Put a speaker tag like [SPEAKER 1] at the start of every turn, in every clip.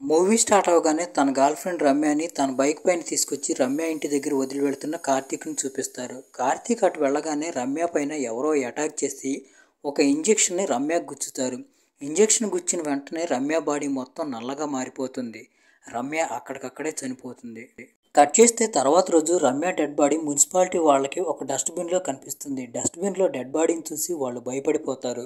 [SPEAKER 1] Movie start అవగానే తన girl friend రమ్యని తన బైక్ పైన తీసుకొచ్చి రమ్య ఇంటి దగ్గర వదిలి వెళ్తున్న కార్తీక్ని చూపిస్తారు. కార్తీక్ అటు వెళ్ళగానే రమ్య పైన ఎవరో అటాక్ చేసి ఒక ఇంజెక్షన్ని రమ్యకు గుచ్చుతారు. ఇంజెక్షన్ గుచ్చిన వెంటనే రమ్య బాడీ మొత్తం నల్లగా మారిపోతుంది. రమ్య అక్కడికక్కడే చనిపోతుంది. కట్ చేస్తే తర్వాత రోజు రమ్య డెడ్ బాడీ మున్సిపాలిటీ వాళ్ళకి ఒక డస్ట్బిన్లో కనిపిస్తుంది. డస్ట్బిన్లో డెడ్ బాడీని చూసి వాళ్ళు భయపడిపోతారు.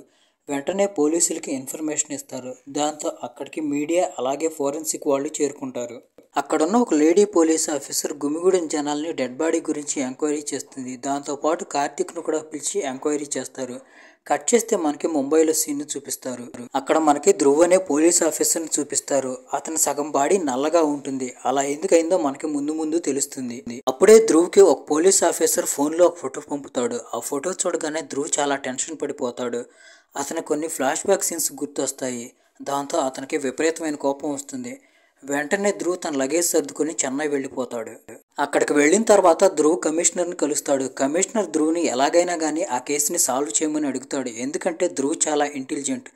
[SPEAKER 1] వెంటనే పోలీసులకి ఇన్ఫర్మేషన్ ఇస్తారు. దాంతో అక్కడికి మీడియా అలాగే ఫోరెన్సిక్ వాళ్ళు చేరుకుంటారు. అక్కడున్న ఒక లేడీ పోలీస్ ఆఫీసర్ గుమిగూడిన జనాల్ని డెడ్ బాడీ గురించి ఎంక్వైరీ చేస్తుంది. దాంతోపాటు కార్తీక్ను కూడా పిలిచి ఎంక్వైరీ చేస్తారు. కట్ చేస్తే మనకి ముంబైలో సీన్ చూపిస్తారు. అక్కడ మనకి ధ్రువ్ అనే పోలీస్ ఆఫీసర్ని చూపిస్తారు. అతని సగం బాడీ నల్లగా ఉంటుంది. అలా ఎందుకైందో మనకి ముందు తెలుస్తుంది. అప్పుడే ధ్రువ్కి ఒక పోలీస్ ఆఫీసర్ ఫోన్లో ఒక ఫోటో పంపుతాడు. ఆ ఫోటో చూడగానే ధ్రువ్ చాలా టెన్షన్ పడిపోతాడు. అతనికి కొన్ని ఫ్లాష్ బ్యాక్ సీన్స్ గుర్తొస్తాయి. దాంతో అతనికి విపరీతమైన కోపం వస్తుంది. వెంటనే ధ్రువ్ తన లగేజ్ సర్దుకుని చెన్నై వెళ్ళిపోతాడు. అక్కడికి వెళ్ళిన తర్వాత ధ్రువ్ కమిషనర్ని కలుస్తాడు. కమిషనర్ ధ్రువ్ని ఎలాగైనా కానీ ఆ కేసుని సాల్వ్ చేయమని అడుగుతాడు. ఎందుకంటే ధ్రువ్ చాలా ఇంటెలిజెంట్.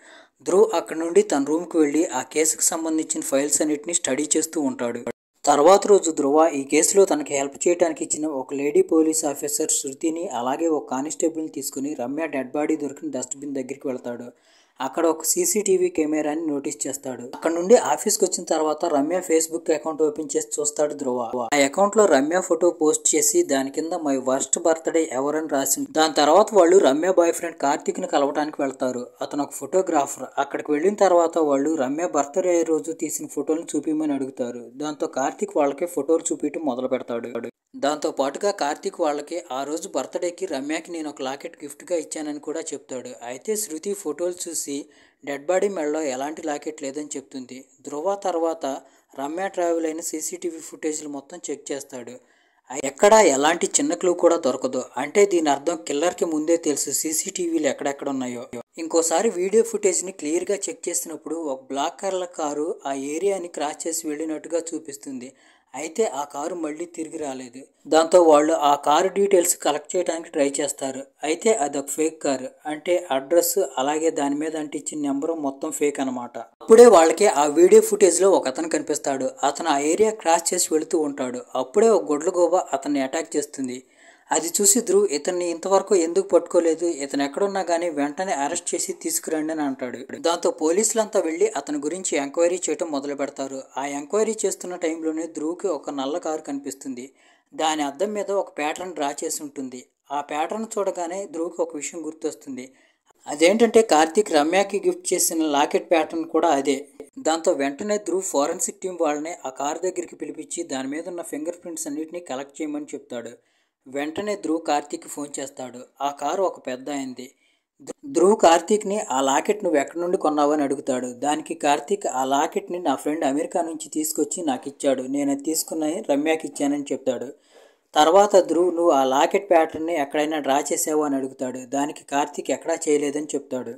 [SPEAKER 1] ధ్రువ్ అక్కడి నుండి తన రూమ్కి వెళ్ళి ఆ కేసుకు సంబంధించిన ఫైల్స్ అన్నిటిని స్టడీ చేస్తూ ఉంటాడు. తర్వాత రోజు ధ్రువ ఈ కేసులో తనకి హెల్ప్ చేయడానికి ఇచ్చిన ఒక లేడీ పోలీస్ ఆఫీసర్ శృతిని అలాగే ఒక కానిస్టేబుల్ని తీసుకుని రమ్య డెడ్ బాడీ దొరికిన డస్ట్బిన్ దగ్గరికి వెళ్తాడు. అక్కడ ఒక సీసీటీవీ కెమెరాని నోటీస్ చేస్తాడు. అక్కడ నుండి ఆఫీస్కి వచ్చిన తర్వాత రమ్య ఫేస్బుక్ అకౌంట్ ఓపెన్ చేసి చూస్తాడు ధ్రువ. ఆ అకౌంట్ లో రమ్య ఫోటో పోస్ట్ చేసి దాని కింద మై వర్స్ట్ బర్త్డే ఎవర్ అని రాసింది. దాని తర్వాత వాళ్ళు రమ్య బాయ్ ఫ్రెండ్ కార్తీక్ ని కలవడానికి వెళ్తారు. అతను ఒక ఫోటోగ్రాఫర్. అక్కడికి వెళ్ళిన తర్వాత వాళ్ళు రమ్య బర్త్డే రోజు తీసిన ఫోటోలను చూపించమని అడుగుతారు. దాంతో కార్తీక్ వాళ్ళకి ఫోటోలు చూపించడం మొదలు పెడతాడు. దాంతో పాటుగా కార్తీక్ వాళ్ళకి ఆ రోజు బర్త్డేకి రమ్యకి నేను ఒక లాకెట్ గిఫ్ట్గా ఇచ్చానని కూడా చెప్తాడు. అయితే శృతి ఫోటోలు చూసి డెడ్ బాడీ మెడలో ఎలాంటి లాకెట్ లేదని చెప్తుంది. ధ్రువ తర్వాత రమ్య ట్రావెల్ అయిన సీసీటీవీ ఫుటేజ్లు మొత్తం చెక్ చేస్తాడు. ఎక్కడా ఎలాంటి చిన్న క్లూ కూడా దొరకదు. అంటే దీని అర్థం కిల్లర్కి ముందే తెలుసు సీసీటీవీలు ఎక్కడెక్కడ ఉన్నాయో. ఇంకోసారి వీడియో ఫుటేజ్ని క్లియర్గా చెక్ చేసినప్పుడు ఒక బ్లాక్ కలర్ కారు ఆ ఏరియాని క్రాస్ చేసి వెళ్ళినట్టుగా చూపిస్తుంది. అయితే ఆ కారు మళ్ళీ తిరిగి రాలేదు. దాంతో వాళ్ళు ఆ కారు డీటెయిల్స్ కలెక్ట్ చేయడానికి ట్రై చేస్తారు. అయితే అదొక ఫేక్ కారు. అంటే అడ్రస్ అలాగే దాని మీద అంటించిన నెంబర్ మొత్తం ఫేక్ అనమాట. అప్పుడే వాళ్ళకి ఆ వీడియో ఫుటేజ్ లో ఒక అతను కనిపిస్తాడు. అతను ఆ ఏరియా క్రాస్ చేసి వెళుతూ ఉంటాడు. అప్పుడే ఒక గొడ్లగోబ అతన్ని అటాక్ చేస్తుంది. అది చూసి ధ్రువ్ ఇతన్ని ఇంతవరకు ఎందుకు పట్టుకోలేదు, ఇతను ఎక్కడున్నా కానీ వెంటనే అరెస్ట్ చేసి తీసుకురండి అని అంటాడు. దాంతో పోలీసులంతా వెళ్ళి అతని గురించి ఎంక్వైరీ చేయడం మొదలు పెడతారు. ఆ ఎంక్వైరీ చేస్తున్న టైంలోనే ధ్రువ్కి ఒక నల్ల కారు కనిపిస్తుంది. దాని అద్దం మీద ఒక ప్యాటర్న్ డ్రా చేసి ఉంటుంది. ఆ ప్యాటర్న్ చూడగానే ధ్రువ్కి ఒక విషయం గుర్తొస్తుంది. అదేంటంటే కార్తీక్ రమ్యకి గిఫ్ట్ చేసిన లాకెట్ ప్యాటర్న్ కూడా అదే. దాంతో వెంటనే ధ్రువ్ ఫోరెన్సిక్ టీం వాళ్ళని ఆ కారు దగ్గరికి పిలిపించి దాని మీద ఉన్న ఫింగర్ ప్రింట్స్ అన్నిటిని కలెక్ట్ చేయమని చెప్తాడు. వెంటనే ధ్రువ్ కార్తీక్కి ఫోన్ చేస్తాడు. ఆ కారు ఒక పెద్ద అయింది. ధ్రువ్ కార్తీక్ని ఆ లాకెట్ నువ్వు ఎక్కడి నుండి కొన్నావని అడుగుతాడు. దానికి కార్తీక్ ఆ లాకెట్ని నా ఫ్రెండ్ అమెరికా నుంచి తీసుకొచ్చి నాకు ఇచ్చాడు, నేను అది తీసుకుని రమ్యకి ఇచ్చానని చెప్తాడు. తర్వాత ధ్రువ్ నువ్వు ఆ లాకెట్ ప్యాటర్న్ని ఎక్కడైనా డ్రా చేసావు అని అడుగుతాడు. దానికి కార్తీక్ ఎక్కడా చేయలేదని చెప్తాడు.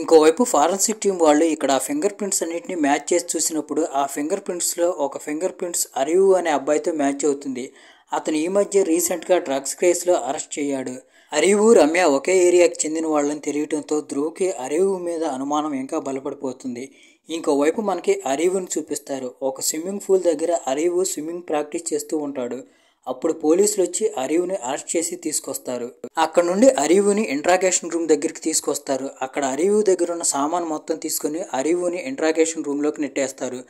[SPEAKER 1] ఇంకోవైపు ఫారెన్సిక్ టీం వాళ్ళు ఇక్కడ ఆ ఫింగర్ ప్రింట్స్ అన్నింటినీ మ్యాచ్ చేసి చూసినప్పుడు ఆ ఫింగర్ ప్రింట్స్లో ఒక ఫింగర్ ప్రింట్స్ అరివు అనే అబ్బాయితో మ్యాచ్ అవుతుంది. అతను ఈ మధ్య రీసెంట్గా డ్రగ్స్ కేసులో అరెస్ట్ చేయాడు. అరివు రమ్య ఒకే ఏరియాకి చెందిన వాళ్ళని తెలియటంతో ధ్రువ్కి అరివు మీద అనుమానం ఇంకా బలపడిపోతుంది. ఇంకోవైపు మనకి అరివుని చూపిస్తారు. ఒక స్విమ్మింగ్ పూల్ దగ్గర అరివు స్విమ్మింగ్ ప్రాక్టీస్ చేస్తూ ఉంటాడు. అప్పుడు పోలీసులు వచ్చి అరివుని అరెస్ట్ చేసి తీసుకొస్తారు. అక్కడ నుండి అరివుని ఇంట్రాగేషన్ రూమ్ దగ్గరికి తీసుకొస్తారు. అక్కడ అరివు దగ్గర ఉన్న సామాన్ మొత్తం తీసుకుని అరివుని ఇంట్రాగేషన్ రూమ్లోకి నెట్టేస్తారు.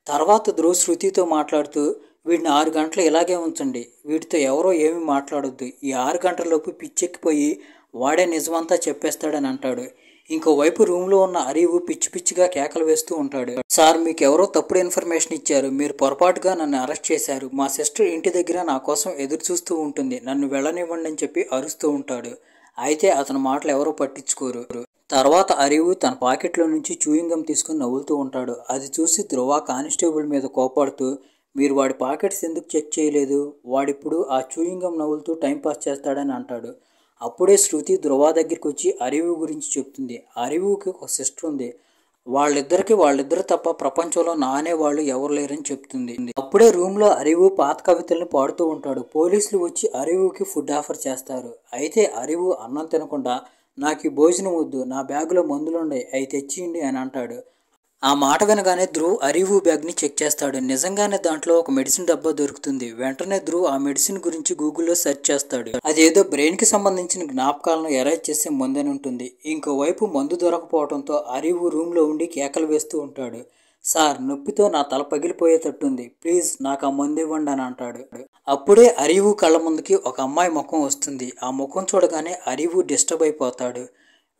[SPEAKER 1] తర్వాత ధ్రువ్ శృతితో మాట్లాడుతూ వీడిని 6 గంటలు ఇలాగే ఉంచండి, వీటితో ఎవరో ఏమీ మాట్లాడొద్దు, ఈ 6 గంటలలోపు పిచ్చెక్కిపోయి వాడే నిజమంతా చెప్పేస్తాడని అంటాడు. ఇంకోవైపు రూమ్లో ఉన్న అరివు పిచ్చిగా కేకలు వేస్తూ ఉంటాడు. సార్, మీకు ఎవరో తప్పుడు ఇన్ఫర్మేషన్ ఇచ్చారు, మీరు పొరపాటుగా నన్ను అరెస్ట్ చేశారు, మా సిస్టర్ ఇంటి దగ్గర నా కోసం ఎదురు చూస్తూ ఉంటుంది, నన్ను వెళ్ళనివ్వండి అని చెప్పి అరుస్తూ ఉంటాడు. అయితే అతని మాటలు ఎవరో పట్టించుకోరు. తర్వాత అరివు తన పాకెట్లో నుంచి చూయింగ్ గమ్ తీసుకుని నవ్వులుతూ ఉంటాడు. అది చూసి ధ్రువ కానిస్టేబుల్ మీద కోపాడుతూ మీరు వాడి పాకెట్స్ ఎందుకు చెక్ చేయలేదు, వాడిప్పుడు ఆ చూయింగ్ గమ్ నవ్వులుతూ టైంపాస్ చేస్తాడని అంటాడు. అప్పుడే శృతి ధ్రువ దగ్గరికి వచ్చి అరివు గురించి చెప్తుంది. అరివుకి ఒక సిస్టర్ ఉంది. వాళ్ళిద్దరు తప్ప ప్రపంచంలో నానే వాళ్ళు ఎవరు లేరని చెప్తుంది. అప్పుడే రూమ్లో అరివు పాత కవితల్ని పాడుతూ ఉంటాడు. పోలీసులు వచ్చి అరివుకి ఫుడ్ ఆఫర్ చేస్తారు. అయితే అరివు అన్నం తినకుండా నాకు ఈ భోజనం వద్దు, నా బ్యాగులో మందులున్నాయి, అవి తెచ్చియండి అని అంటాడు. ఆ మాట వినగానే ధ్రువ్ అరివు బ్యాగ్ని చెక్ చేస్తాడు. నిజంగానే దాంట్లో ఒక మెడిసిన్ డబ్బా దొరుకుతుంది. వెంటనే ధ్రువ్ ఆ మెడిసిన్ గురించి గూగుల్లో సెర్చ్ చేస్తాడు. అదేదో బ్రెయిన్కి సంబంధించిన జ్ఞాపకాలను ఎరేజ్ చేసే మందని ఉంటుంది. ఇంకోవైపు మందు దొరకపోవడంతో అరివు రూమ్లో ఉండి కేకలు వేస్తూ ఉంటాడు. సార్, నొప్పితో నా తల పగిలిపోయేటట్టుంది, ప్లీజ్ నాకు ఆ మందు ఇవ్వండి అని అంటాడు. అప్పుడే అరివు కళ్ళ ముందుకి ఒక అమ్మాయి ముఖం వస్తుంది. ఆ ముఖం చూడగానే అరివు డిస్టర్బ్ అయిపోతాడు.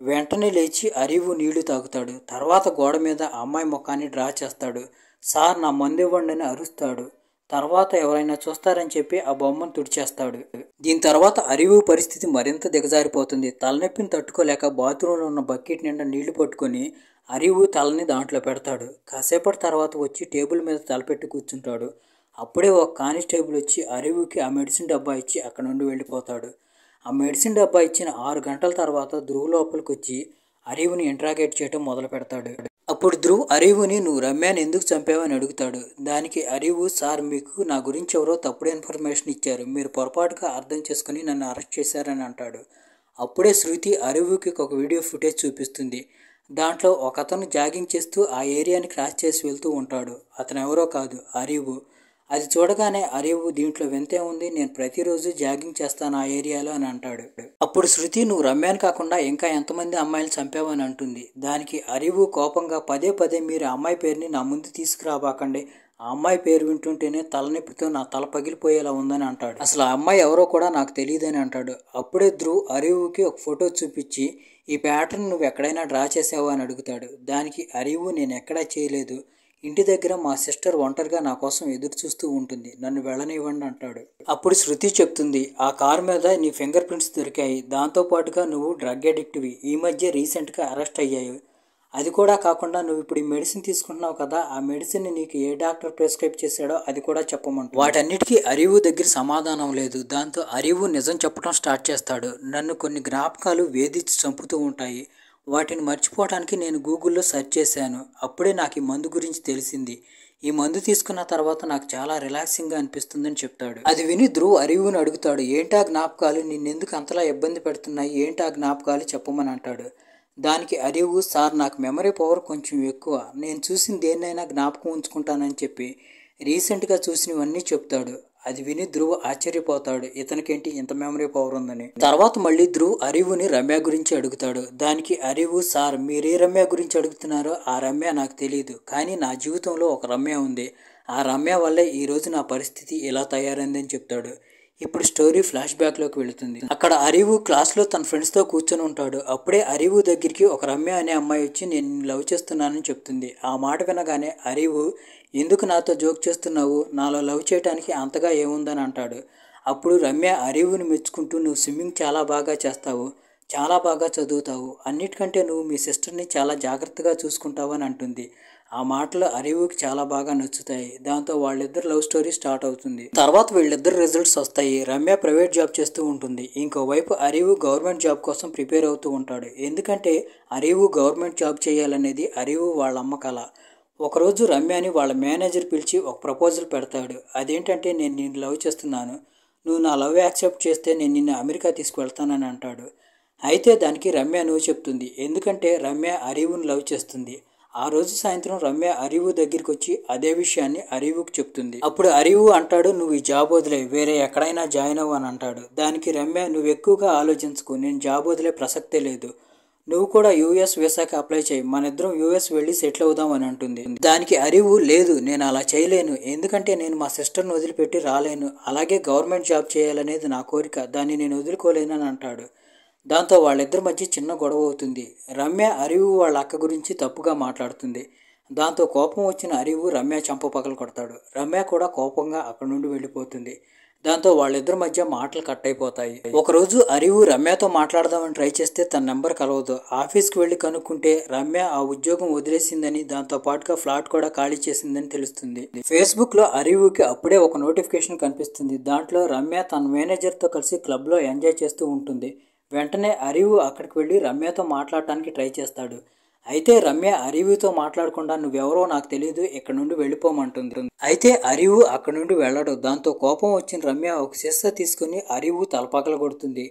[SPEAKER 1] వెంటనే లేచి అరివు నీళ్లు తాగుతాడు. తర్వాత గోడ మీద ఆ అమ్మాయి ముఖాన్ని డ్రా చేస్తాడు. సార్, నా మందు ఇవ్వండి అని అరుస్తాడు. తర్వాత ఎవరైనా చూస్తారని చెప్పి ఆ బొమ్మను తుడిచేస్తాడు. దీని తర్వాత అరివు పరిస్థితి మరింత దిగజారిపోతుంది. తలనొప్పిని తట్టుకోలేక బాత్రూంలో ఉన్న బకెట్ నిండా నీళ్లు పట్టుకొని అరివు తలని దాంట్లో పెడతాడు. కాసేపటి తర్వాత వచ్చి టేబుల్ మీద తలపెట్టి కూర్చుంటాడు. అప్పుడే ఒక కానిస్టేబుల్ వచ్చి అరివుకి ఆ మెడిసిన్ డబ్బా ఇచ్చి అక్కడ నుండి వెళ్ళిపోతాడు. ఆ మెడిసిన్ డబ్బా ఇచ్చిన 6 గంటల తర్వాత ధ్రువ్ లోపలికి వచ్చి అరివుని ఇంట్రాగేట్ చేయడం మొదలు పెడతాడు. అప్పుడు ధ్రువ్ అరివుని నువ్వు రమ్యాని ఎందుకు చంపావని అడుగుతాడు. దానికి అరివు, సార్, మీకు నా గురించి ఎవరో తప్పుడు ఇన్ఫర్మేషన్ ఇచ్చారు, మీరు పొరపాటుగా అర్థం చేసుకుని నన్ను అరెస్ట్ చేశారని అంటాడు. అప్పుడే శృతి అరివుకి ఒక వీడియో ఫుటేజ్ చూపిస్తుంది. దాంట్లో ఒకతను జాగింగ్ చేస్తూ ఆ ఏరియాని క్రాస్ చేసి వెళ్తూ ఉంటాడు. అతను ఎవరో కాదు, అరివు. అది చూడగానే అరివు, దీంట్లో వింతే ఉంది, నేను ప్రతిరోజు జాగింగ్ చేస్తాను ఆ ఏరియాలో అని అంటాడు. అప్పుడు శృతి, నువ్వు రమ్యాని కాకుండా ఇంకా ఎంతమంది అమ్మాయిలు చంపావని అంటుంది. దానికి అరివు కోపంగా, పదే పదే మీరు ఆ అమ్మాయి పేరుని నా ముందు తీసుకురాబాకండి, ఆ అమ్మాయి పేరు వింటుంటేనే తలనొప్పితో నా తల పగిలిపోయేలా ఉందని అంటాడు. అసలు ఆ అమ్మాయి ఎవరో కూడా నాకు తెలియదని అంటాడు. అప్పుడే ధ్రువ్ అరివుకి ఒక ఫోటో చూపించి ఈ ప్యాటర్న్ నువ్వు ఎక్కడైనా డ్రా చేసావా అని అడుగుతాడు. దానికి అరివు, నేను ఎక్కడా చేయలేదు, ఇంటి దగ్గర మా సిస్టర్ ఒంటరిగా నా కోసం ఎదురు చూస్తూ ఉంటుంది, నన్ను వెళ్ళనివ్వండి అంటాడు. అప్పుడు శృతి చెప్తుంది, ఆ కారు మీద నీ ఫింగర్ ప్రింట్స్ దొరికాయి, దాంతోపాటుగా నువ్వు డ్రగ్ అడిక్ట్వి, ఈ మధ్య రీసెంట్గా అరెస్ట్ అయ్యాయి. అది కూడా కాకుండా నువ్వు ఇప్పుడు ఈ మెడిసిన్ తీసుకుంటున్నావు కదా, ఆ మెడిసిన్ నీకు ఏ డాక్టర్ ప్రిస్క్రైబ్ చేశాడో అది కూడా చెప్పమంటాడు. వాటన్నిటికీ అరివు దగ్గర సమాధానం లేదు. దాంతో అరివు నిజం చెప్పడం స్టార్ట్ చేస్తాడు. నన్ను కొన్ని జ్ఞాపకాలు వేధించి చంపుతూ ఉంటాయి, వాటిని మర్చిపోవడానికి నేను గూగుల్లో సెర్చ్ చేశాను. అప్పుడే నాకు ఈ మందు గురించి తెలిసింది. ఈ మందు తీసుకున్న తర్వాత నాకు చాలా రిలాక్సింగ్గా అనిపిస్తుందని చెప్తాడు. అది విని ధ్రువ్ అరివుని అడుగుతాడు, ఏంటా జ్ఞాపకాలు, నిన్నెందుకు అంతలా ఇబ్బంది పెడుతున్నాయి, ఏంటా జ్ఞాపకాలు చెప్పమని అంటాడు. దానికి అరివు, సార్, నాకు మెమరీ పవర్ కొంచెం ఎక్కువ, నేను చూసిన దేన్నైనా జ్ఞాపకం ఉంచుకుంటానని చెప్పి రీసెంట్గా చూసినవన్నీ చెప్తాడు. అది విని ధ్రువ్ ఆశ్చర్యపోతాడు, ఇతనికేంటి ఇంత మెమరీ పవర్ ఉందని. తర్వాత మళ్ళీ ధ్రువ్ అరివుని రమ్య గురించి అడుగుతాడు. దానికి అరివు, సార్, మీరు ఏ రమ్య గురించి అడుగుతున్నారో ఆ రమ్య నాకు తెలియదు, కానీ నా జీవితంలో ఒక రమ్య ఉంది, ఆ రమ్య వల్లే ఈరోజు నా పరిస్థితి ఇలా తయారైందని చెప్తాడు. ఇప్పుడు స్టోరీ ఫ్లాష్ బ్యాక్లోకి వెళుతుంది. అక్కడ అరివు క్లాస్లో తన ఫ్రెండ్స్తో కూర్చొని ఉంటాడు. అప్పుడే అరివు దగ్గరికి ఒక రమ్య అనే అమ్మాయి వచ్చి నేను లవ్ చేస్తున్నానని చెప్తుంది. ఆ మాట వినగానే అరివు, ఎందుకు నాతో జోక్ చేస్తున్నావు, నాలో లవ్ చేయడానికి అంతగా ఏముందని అంటాడు. అప్పుడు రమ్య అరివుని మెచ్చుకుంటూ, నువ్వు స్విమ్మింగ్ చాలా బాగా చేస్తావు, చాలా బాగా చదువుతావు, అన్నిటికంటే నువ్వు మీ సిస్టర్ని చాలా జాగ్రత్తగా చూసుకుంటావు అని అంటుంది. ఆ మాటలు అరివుకి చాలా బాగా నచ్చుతాయి. దాంతో వాళ్ళిద్దరు లవ్ స్టోరీ స్టార్ట్ అవుతుంది. తర్వాత వీళ్ళిద్దరు రిజల్ట్స్ వస్తాయి. రమ్య ప్రైవేట్ జాబ్ చేస్తూ ఉంటుంది. ఇంకోవైపు అరివు గవర్నమెంట్ జాబ్ కోసం ప్రిపేర్ అవుతూ ఉంటాడు. ఎందుకంటే అరివు గవర్నమెంట్ జాబ్ చేయాలనేది అరివు వాళ్ళ అమ్మ కల. ఒకరోజు రమ్యని వాళ్ళ మేనేజర్ పిలిచి ఒక ప్రపోజల్ పెడతాడు. అదేంటంటే, నేను నిన్ను లవ్ చేస్తున్నాను, నువ్వు నా లవ్ యాక్సెప్ట్ చేస్తే నేను నిన్ను అమెరికా తీసుకువెళ్తానని అంటాడు. అయితే దానికి రమ్య నువ్వు చెప్తుంది. ఎందుకంటే రమ్య అరివుని లవ్ చేస్తుంది. ఆ రోజు సాయంత్రం రమ్య అరివు దగ్గరికి వచ్చి అదే విషయాన్ని అరివుకి చెప్తుంది. అప్పుడు అరివు అంటాడు, నువ్వు ఈ జాబ్ వదిలే వేరే ఎక్కడైనా జాయిన్ అవ్వు అని అంటాడు. దానికి రమ్య, నువ్వు ఎక్కువగా ఆలోచించుకో, నేను జాబ్ వదిలే ప్రసక్తే లేదు, నువ్వు కూడా యూఎస్ వీసాకి అప్లై చేయి, మన ఇద్దరం యూఎస్ వెళ్ళి సెటిల్ అవుదాం అని అంటుంది. దానికి అరివు, లేదు, నేను అలా చేయలేను, ఎందుకంటే నేను మా సిస్టర్ని వదిలిపెట్టి రాలేను, అలాగే గవర్నమెంట్ జాబ్ చేయాలనేది నా కోరిక, దాన్ని నేను వదులుకోలేనని అంటాడు. దాంతో వాళ్ళిద్దరి మధ్య చిన్న గొడవ అవుతుంది. రమ్య అరివు వాళ్ళ అక్క గురించి తప్పుగా మాట్లాడుతుంది. దాంతో కోపం వచ్చిన అరివు రమ్య చంప పగలు కొడతాడు. రమ్య కూడా కోపంగా అక్కడి నుండి వెళ్ళిపోతుంది. దాంతో వాళ్ళిద్దరి మధ్య మాటలు కట్ అయిపోతాయి. ఒకరోజు అరివు రమ్యతో మాట్లాడదామని ట్రై చేస్తే తన నెంబర్ కలవదు. ఆఫీస్కి వెళ్ళి కనుక్కుంటే రమ్య ఆ ఉద్యోగం వదిలేసిందని, దాంతో పాటుగా ఫ్లాట్ కూడా ఖాళీ చేసిందని తెలుస్తుంది. ఫేస్బుక్లో అరివుకి అప్పుడే ఒక నోటిఫికేషన్ కనిపిస్తుంది. దాంట్లో రమ్య తన మేనేజర్తో కలిసి క్లబ్లో ఎంజాయ్ చేస్తూ ఉంటుంది. వెంటనే అరివు అక్కడికి వెళ్ళి రమ్యతో మాట్లాడటానికి ట్రై చేస్తాడు. అయితే రమ్య అరివుతో మాట్లాడకుండా, నువ్వెవరో నాకు తెలియదు, ఇక్కడ నుండి వెళ్ళిపోమంటుంది. అయితే అరివు అక్కడి నుండి వెళ్ళడు. దాంతో కోపం వచ్చిన రమ్య ఒక సీసా తీసుకుని అరివు తలపగల కొడుతుంది.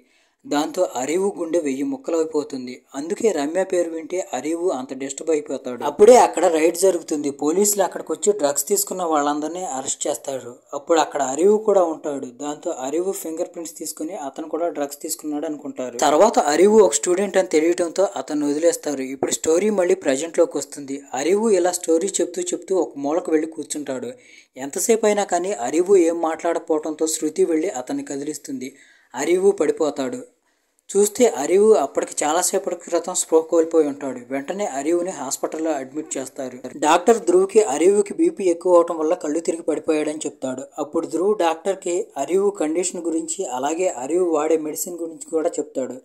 [SPEAKER 1] దాంతో అరివు గుండె 1000 ముక్కలైపోతుంది. అందుకే రమ్య పేరు వింటే అరివు అంత డిస్టర్బ్ అయిపోతాడు. అప్పుడే అక్కడ రైడ్ జరుగుతుంది. పోలీసులు అక్కడికి వచ్చి డ్రగ్స్ తీసుకున్న వాళ్ళందరినీ అరెస్ట్ చేస్తారు. అప్పుడు అక్కడ అరివు కూడా ఉంటాడు. దాంతో అరివు ఫింగర్ ప్రింట్స్ తీసుకుని అతను కూడా డ్రగ్స్ తీసుకున్నాడు అనుకుంటారు. తర్వాత అరివు ఒక స్టూడెంట్ అని తెలియడంతో అతను వదిలేస్తారు. ఇప్పుడు స్టోరీ మళ్ళీ ప్రజెంట్ లోకి వస్తుంది. అరివు ఇలా స్టోరీ చెప్తూ ఒక మూలకు వెళ్ళి కూర్చుంటాడు. ఎంతసేపు అయినా కానీ అరివు ఏం మాట్లాడకపోవడంతో శృతి వెళ్ళి అతన్ని కదిలిస్తుంది. అరివు పడిపోతాడు. చూస్తే అరివు అప్పటికి చాలాసేపటి క్రితం స్పృహ కోల్పోయి ఉంటాడు. వెంటనే అరివుని హాస్పిటల్లో అడ్మిట్ చేస్తారు. డాక్టర్ ధ్రువ్కి అరివుకి బీపీ ఎక్కువ అవటం వల్ల కళ్ళు తిరిగి పడిపోయాడని చెప్తాడు. అప్పుడు ధ్రువ్ డాక్టర్కి అరివు కండిషన్ గురించి అలాగే అరివు వాడే మెడిసిన్ గురించి కూడా చెప్తాడు.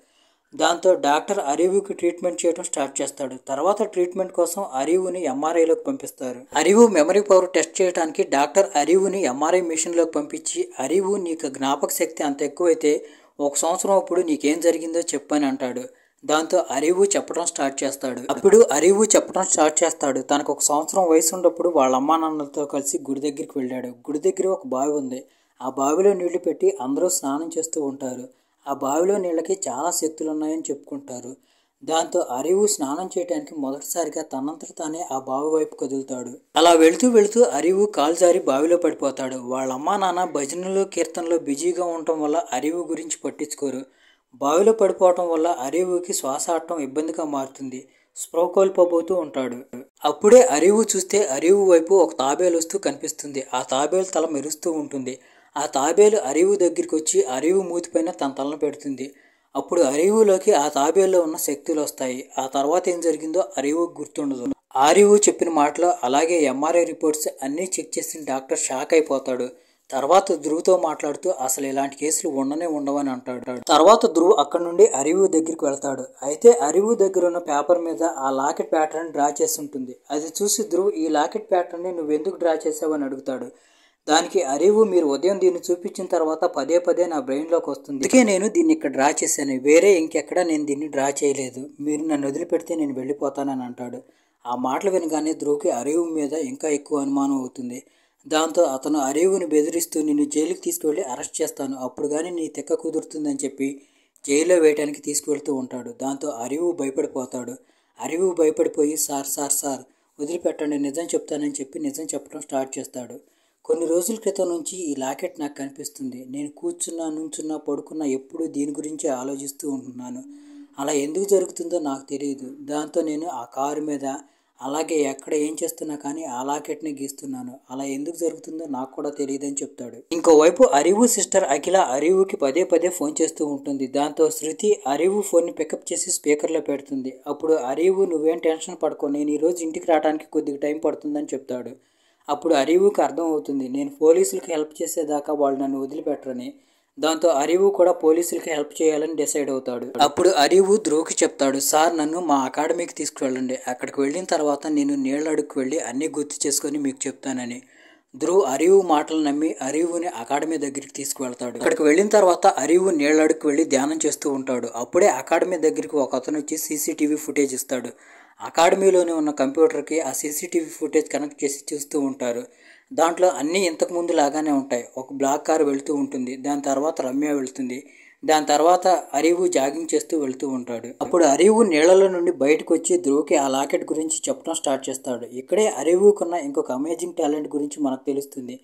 [SPEAKER 1] దాంతో డాక్టర్ అరివుకి ట్రీట్మెంట్ చేయడం స్టార్ట్ చేస్తాడు. తర్వాత ట్రీట్మెంట్ కోసం అరివుని ఎంఆర్ఐలోకి పంపిస్తారు. అరివు మెమరీ పవర్ టెస్ట్ చేయడానికి డాక్టర్ అరివుని ఎంఆర్ఐ మిషన్లోకి పంపించి అరివు నీకు జ్ఞాపక శక్తి అంత ఎక్కువైతే 1 సంవత్సరం అప్పుడు నీకేం జరిగిందో చెప్పని అంటాడు. దాంతో అరివు చెప్పడం స్టార్ట్ చేస్తాడు. తనకు 1 సంవత్సరం వయసు ఉన్నప్పుడు వాళ్ళ అమ్మా నాన్నలతో కలిసి గుడి దగ్గరికి వెళ్ళాడు. గుడి దగ్గర ఒక బావి ఉంది. ఆ బావిలో నీళ్లు పెట్టి అందరూ స్నానం చేస్తూ ఉంటారు. ఆ బావిలో నీళ్ళకి చాలా శక్తులు ఉన్నాయని చెప్పుకుంటారు. దాంతో అరివు స్నానం చేయడానికి మొదటిసారిగా తనంతట తానే ఆ బావి వైపు కదులుతాడు. అలా వెళుతూ అరివు కాలు జారి బావిలో పడిపోతాడు. వాళ్ళ అమ్మా నాన్న భజనలు కీర్తనలో బిజీగా ఉండటం వల్ల అరివు గురించి పట్టించుకోరు. బావిలో పడిపోవటం వల్ల అరివుకి శ్వాస ఆడటం ఇబ్బందిగా మారుతుంది. స్పృహ కోల్పోతూ ఉంటాడు. అప్పుడే అరివు చూస్తే అరివు వైపు ఒక తాబేలు వస్తూ కనిపిస్తుంది. ఆ తాబేలు తల మెరుస్తూ ఉంటుంది. ఆ తాబేలు అరివు దగ్గరికి వచ్చి అరివు మూతిపైన తన తలను పెడుతుంది. అప్పుడు అరివులోకి ఆ తాబేల్లో ఉన్న శక్తులు వస్తాయి. ఆ తర్వాత ఏం జరిగిందో అరివు గుర్తుండదు. అరివు చెప్పిన మాటలో అలాగే ఎంఆర్ఐ రిపోర్ట్స్ అన్నీ చెక్ చేసిన డాక్టర్ షాక్ అయిపోతాడు. తర్వాత ధ్రువ్తో మాట్లాడుతూ అసలు ఇలాంటి కేసులు ఉండవని అంటాడు. తర్వాత ధ్రువ్ అక్కడి నుండి అరివు దగ్గరికి వెళ్తాడు. అయితే అరివు దగ్గర ఉన్న పేపర్ మీద ఆ లాకెట్ ప్యాటర్న్ డ్రా చేసి ఉంటుంది. అది చూసి ధ్రువ్ ఈ లాకెట్ ప్యాటర్న్ని నువ్వెందుకు డ్రా చేసావు అని అడుగుతాడు. దానికి అరివు మీరు ఉదయం దీన్ని చూపించిన తర్వాత పదే నా బ్రెయిన్లోకి వస్తుంది. అందుకే నేను దీన్ని ఇక్కడ డ్రా చేశాను. వేరే ఇంకెక్కడ నేను దీన్ని డ్రా చేయలేదు. మీరు నన్ను వదిలిపెడితే నేను వెళ్ళిపోతానని అంటాడు. ఆ మాటలు వినగానే ధ్రువ్కి అరివు మీద ఇంకా ఎక్కువ అనుమానం అవుతుంది. దాంతో అతను అరివుని బెదిరిస్తూ నిన్ను జైలుకి తీసుకువెళ్ళి అరెస్ట్ చేస్తాను. అప్పుడు కానీ నీ తెక్క కుదురుతుందని చెప్పి జైల్లో వేయడానికి తీసుకువెళ్తూ ఉంటాడు. దాంతో అరివు భయపడిపోతాడు. అరివు భయపడిపోయి సార్ వదిలిపెట్టండి, నిజం చెప్తానని చెప్పి నిజం చెప్పడం స్టార్ట్ చేస్తాడు. కొన్ని రోజుల క్రితం నుంచి ఈ లాకెట్ నాకు కనిపిస్తుంది. నేను కూర్చున్నా, నుంచున్నా, పడుకున్నా ఎప్పుడూ దీని గురించే ఆలోచిస్తూ ఉంటున్నాను. అలా ఎందుకు జరుగుతుందో నాకు తెలియదు. దాంతో నేను ఆ కారు మీద అలాగే ఎక్కడ ఏం చేస్తున్నా కానీ ఆ లాకెట్ని గీస్తున్నాను. అలా ఎందుకు జరుగుతుందో నాకు కూడా తెలియదని చెప్తాడు. ఇంకోవైపు అరివు సిస్టర్ అఖిల అరివుకి పదే ఫోన్ చేస్తూ ఉంటుంది. దాంతో శృతి అరివు ఫోన్ని పికప్ చేసి స్పీకర్లో పెడుతుంది. అప్పుడు అరివు నువ్వేం టెన్షన్ పడుకో, నేను ఈరోజు ఇంటికి రావడానికి కొద్దిగా టైం పడుతుందని చెప్తాడు. అప్పుడు అరివుకి అర్థం అవుతుంది నేను పోలీసులకి హెల్ప్ చేసేదాకా వాళ్ళు నన్ను వదిలిపెట్టరని. దాంతో అరివు కూడా పోలీసులకి హెల్ప్ చేయాలని డిసైడ్ అవుతాడు. అప్పుడు అరివు ధ్రువ్కి చెప్తాడు, సార్ నన్ను మా అకాడమీకి తీసుకువెళ్ళండి. అక్కడికి వెళ్ళిన తర్వాత నేను నీళ్ళ అడుగుకి వెళ్ళి అన్నీ గుర్తు చేసుకొని మీకు చెప్తానని. ధ్రువ్ అరివు మాటలు నమ్మి అరివుని అకాడమీ దగ్గరికి తీసుకువెళ్తాడు. అక్కడికి వెళ్ళిన తర్వాత అరివు నీళ్ళ అడుగుకి వెళ్ళి ధ్యానం చేస్తూ ఉంటాడు. అప్పుడే అకాడమీ దగ్గరికి ఒక అతను వచ్చి సీసీటీవీ ఫుటేజ్ ఇస్తాడు. అకాడమీలోనే ఉన్న కంప్యూటర్కి ఆ సీసీటీవీ ఫుటేజ్ కనెక్ట్ చేసి చూస్తూ ఉంటారు. దాంట్లో అన్నీ ఇంతకుముందు లాగానే ఉంటాయి. ఒక బ్లాక్ కార్ వెళుతూ ఉంటుంది. దాని తర్వాత రమ్య వెళుతుంది. దాని తర్వాత అరివు జాగింగ్ చేస్తూ వెళుతూ ఉంటాడు. అప్పుడు అరివు నీళ్లలో నుండి బయటకు వచ్చి ధ్రువ్కి ఆ లాకెట్ గురించి చెప్పడం స్టార్ట్ చేస్తాడు. ఇక్కడే అరివుకున్న ఇంకొక అమేజింగ్ టాలెంట్ గురించి మనకు తెలుస్తుంది.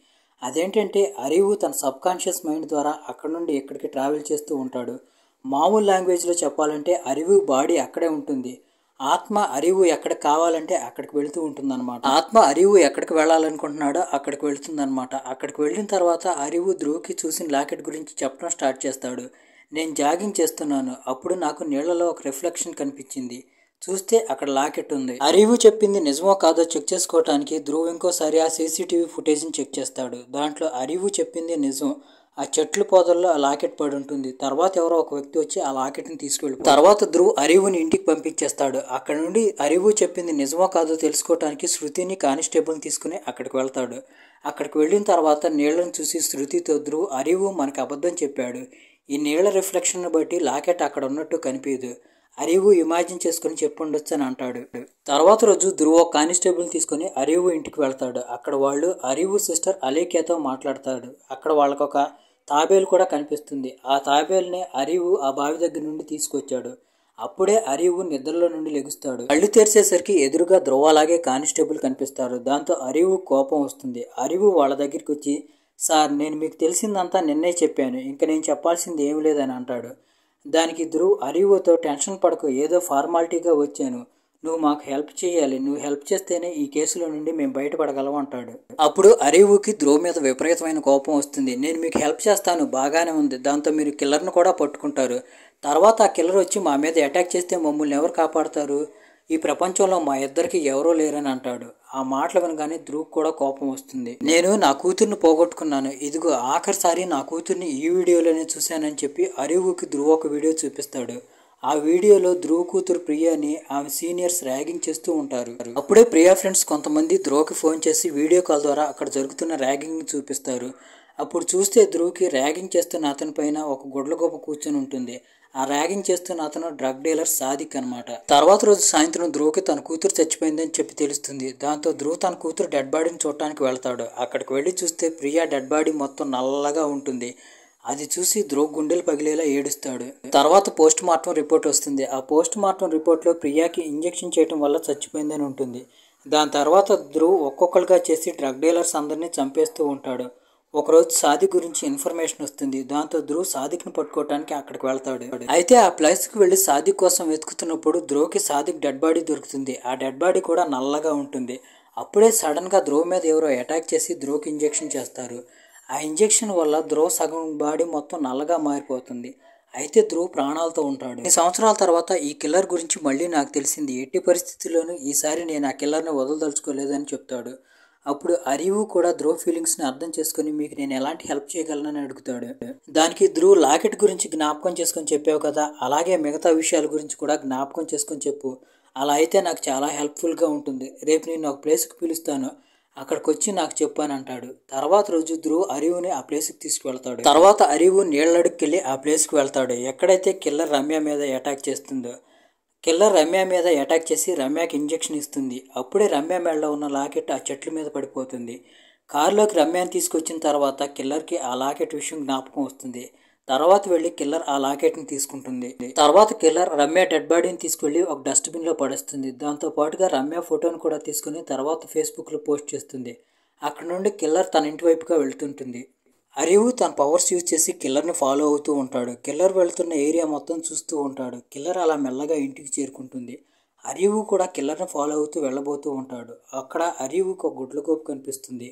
[SPEAKER 1] అదేంటంటే అరివు తన సబ్ కాన్షియస్ మైండ్ ద్వారా అక్కడ నుండి ఇక్కడికి ట్రావెల్ చేస్తూ ఉంటాడు. మామూలు లాంగ్వేజ్లో చెప్పాలంటే అరివు బాడీ అక్కడే ఉంటుంది. ఆత్మ అరివు ఎక్కడికి కావాలంటే అక్కడికి వెళుతూ ఉంటుందన్నమాట. ఆత్మ అరివు ఎక్కడికి వెళ్ళాలనుకుంటున్నాడో అక్కడికి వెళుతుందన్నమాట. అక్కడికి వెళ్ళిన తర్వాత అరివు ధ్రువ్కి చూసిన లాకెట్ గురించి చెప్పడం స్టార్ట్ చేస్తాడు. నేను జాగింగ్ చేస్తున్నాను. అప్పుడు నాకు నీళ్లలో ఒక రిఫ్లెక్షన్ కనిపించింది. చూస్తే అక్కడ లాకెట్ ఉంది. అరివు చెప్పింది నిజమో కాదో చెక్ చేసుకోవడానికి ధ్రువ్ ఇంకోసారి ఆ సీసీటీవీ ఫుటేజ్ని చెక్ చేస్తాడు. దాంట్లో అరివు చెప్పింది నిజం. ఆ చెట్లు పొదల్లో ఆ లాకెట్ పడి ఉంటుంది. తర్వాత ఎవరో ఒక వ్యక్తి వచ్చి ఆ లాకెట్ని తీసుకెళ్ళి తర్వాత ధ్రువ్ అరివుని ఇంటికి పంపించేస్తాడు. అక్కడ నుండి అరివు చెప్పింది నిజమో కాదో తెలుసుకోవడానికి శృతిని కానిస్టేబుల్ని తీసుకుని అక్కడికి వెళ్తాడు. అక్కడికి వెళ్ళిన తర్వాత నీళ్లను చూసి శృతితో ధ్రువ్ అరివు మనకు అబద్ధం చెప్పాడు. ఈ నీళ్ల రిఫ్లెక్షన్ బట్టి లాకెట్ అక్కడ ఉన్నట్టు కనిపించదు. అరివు ఇమాజిన్ చేసుకుని చెప్పుండొచ్చు అని అంటాడు. తర్వాత రోజు ధ్రువ్ కానిస్టేబుల్ని తీసుకుని అరివు ఇంటికి వెళ్తాడు. అక్కడ వాళ్ళు అరివు సిస్టర్ అలేఖ్యతో మాట్లాడతాడు. అక్కడ వాళ్ళకొక తాబేలు కూడా కనిపిస్తుంది. ఆ తాబేలుని అరీవు ఆ బావి దగ్గర నుండి తీసుకొచ్చాడు. అప్పుడే అరీవు నిద్రలో నుండి లెగుస్తాడు. కళ్ళు తెరిచేసరికి ఎదురుగా ధ్రువ అలాగే కానిస్టేబుల్ కనిపిస్తారు. దాంతో అరీవు కోపం వస్తుంది. అరీవు వాళ్ళ దగ్గరికి వచ్చి, సార్, నేను మీకు తెలిసిందంతా నిన్నే చెప్పాను, ఇంక నేను చెప్పాల్సింది ఏమి లేదని అంటాడు. దానికి ధ్రువ్ అరీవుతో, టెన్షన్ పడకు, ఏదో ఫార్మాలిటీగా వచ్చాను, నువ్వు మాకు హెల్ప్ చేయాలి, నువ్వు హెల్ప్ చేస్తేనే ఈ కేసులో నుండి మేము బయటపడగలం అంటాడు. అప్పుడు అరీవుకి ధ్రువ్ మీద విపరీతమైన కోపం వస్తుంది. నేను మీకు హెల్ప్ చేస్తాను, బాగానే ఉంది, దాంతో మీరు కిల్లర్ను కూడా పట్టుకుంటారు, తర్వాత ఆ కిల్లర్ వచ్చి మా మీద అటాక్ చేస్తే మమ్మల్ని ఎవరు కాపాడతారు, ఈ ప్రపంచంలో మా ఇద్దరికి ఎవరో లేరని అంటాడు. ఆ మాటలు వినగానే ధ్రువ్ కూడా కోపం వస్తుంది. నేను నా కూతుర్ని పోగొట్టుకున్నాను, ఇదిగో ఆఖరిసారి నా కూతుర్ని ఈ వీడియోలోనే చూశానని చెప్పి అరీవుకి ధ్రువ్ ఒక వీడియో చూపిస్తాడు. ఆ వీడియోలో ధ్రువ్ కూతురు ప్రియాని ఆమె సీనియర్స్ ర్యాగింగ్ చేస్తూ ఉంటారు. అప్పుడే ప్రియా ఫ్రెండ్స్ కొంతమంది ధ్రువ్కి ఫోన్ చేసి వీడియో కాల్ ద్వారా అక్కడ జరుగుతున్న ర్యాగింగ్ చూపిస్తారు. అప్పుడు చూస్తే ధ్రువ్కి ర్యాగింగ్ చేస్తున్న అతని పైన ఒక గుడ్లగొప్ప కూర్చొని ఉంటుంది. ఆ ర్యాగింగ్ చేస్తున్న అతను డ్రగ్ డీలర్ సాదిక్ అనమాట. తర్వాత రోజు సాయంత్రం ధ్రువ్కి తన కూతురు చచ్చిపోయిందని చెప్పి తెలుస్తుంది. దాంతో ధ్రువ్ తన కూతురు డెడ్ బాడీని చూడటానికి వెళ్తాడు. అక్కడికి వెళ్ళి చూస్తే ప్రియా డెడ్ బాడీ మొత్తం నల్లగా ఉంటుంది. అది చూసి ధ్రువ్ గుండెలు పగిలేలా ఏడుస్తాడు. తర్వాత పోస్ట్ మార్టం రిపోర్ట్ వస్తుంది. ఆ పోస్ట్ మార్టం రిపోర్ట్లో ప్రియాకి ఇంజెక్షన్ చేయడం వల్ల చచ్చిపోయిందని ఉంటుంది. దాని తర్వాత ధ్రువ్ ఒక్కొక్కరుగా చేసి డ్రగ్ డీలర్స్ అందరినీ చంపేస్తూ ఉంటాడు. ఒకరోజు సాదిక్ గురించి ఇన్ఫర్మేషన్ వస్తుంది. దాంతో ధ్రువ్ సాదిక్ని పట్టుకోవడానికి అక్కడికి వెళ్తాడు. అయితే ఆ ప్లేస్కి వెళ్ళి సాదిక్ కోసం వెతుకుతున్నప్పుడు ధ్రువ్కి సాదిక్ డెడ్ బాడీ దొరుకుతుంది. ఆ డెడ్ బాడీ కూడా నల్లగా ఉంటుంది. అప్పుడే సడన్గా ధ్రువ్ మీద ఎవరో అటాక్ చేసి ధ్రువ్కి ఇంజెక్షన్ చేస్తారు. ఆ ఇంజెక్షన్ వల్ల ధ్రువ్ సగం బాడీ మొత్తం నల్లగా మారిపోతుంది. అయితే ధ్రువ్ ప్రాణాలతో ఉంటాడు. 2 సంవత్సరాల తర్వాత ఈ కిల్లర్ గురించి మళ్ళీ నాకు తెలిసింది, ఎట్టి పరిస్థితుల్లోనూ ఈసారి నేను ఆ కిల్లర్ని వదలదలుచుకోలేదని చెప్తాడు. అప్పుడు అరీవు కూడా ధ్రువ్ ఫీలింగ్స్ని అర్థం చేసుకుని, మీకు నేను ఎలాంటి హెల్ప్ చేయగలనని అడుగుతాడు. దానికి ధ్రువ్, లాకెట్ గురించి జ్ఞాపకం చేసుకొని చెప్పావు కదా, అలాగే మిగతా విషయాల గురించి కూడా జ్ఞాపకం చేసుకొని చెప్పు, అలా అయితే నాకు చాలా హెల్ప్ఫుల్గా ఉంటుంది, రేపు నేను ఒక ప్లేస్కి పిలుస్తాను, అక్కడికి వచ్చి నాకు చెప్పాను అంటాడు. తర్వాత రోజు ధ్రువ్ అరీవుని ఆ ప్లేస్కి తీసుకువెళ్తాడు. తర్వాత అరీవు నీళ్ళడుక్కెళ్ళి ఆ ప్లేస్కి వెళ్తాడు ఎక్కడైతే కిల్లర్ రమ్య మీద అటాక్ చేస్తుందో. కిల్లర్ రమ్య మీద అటాక్ చేసి రమ్యకి ఇంజెక్షన్ ఇస్తుంది. అప్పుడే రమ్య మెడలో ఉన్న లాకెట్ ఆ చెట్ల మీద పడిపోతుంది. కారులోకి రమ్యని తీసుకొచ్చిన తర్వాత కిల్లర్కి ఆ లాకెట్ విషయం జ్ఞాపకం వస్తుంది. తర్వాత వెళ్ళి కిల్లర్ ఆ లాకెట్ని తీసుకుంటుంది. తర్వాత కిల్లర్ రమ్య డెడ్ బాడీని తీసుకెళ్లి ఒక డస్ట్బిన్లో పడేస్తుంది. దాంతో పాటుగా రమ్య ఫోటోను కూడా తీసుకుని తర్వాత ఫేస్బుక్లో పోస్ట్ చేస్తుంది. అక్కడ నుండి కిల్లర్ తన ఇంటి వైపుగా వెళ్తుంటుంది. అరీవు తన పవర్స్ యూజ్ చేసి కిల్లర్ని ఫాలో అవుతూ ఉంటాడు. కిల్లర్ వెళ్తున్న ఏరియా మొత్తం చూస్తూ ఉంటాడు. కిల్లర్ అలా మెల్లగా ఇంటికి చేరుకుంటుంది. అరీవు కూడా కిల్లర్ని ఫాలో అవుతూ వెళ్ళబోతూ ఉంటాడు. అక్కడ అరీవుకి ఒక గుడ్లగోపు కనిపిస్తుంది.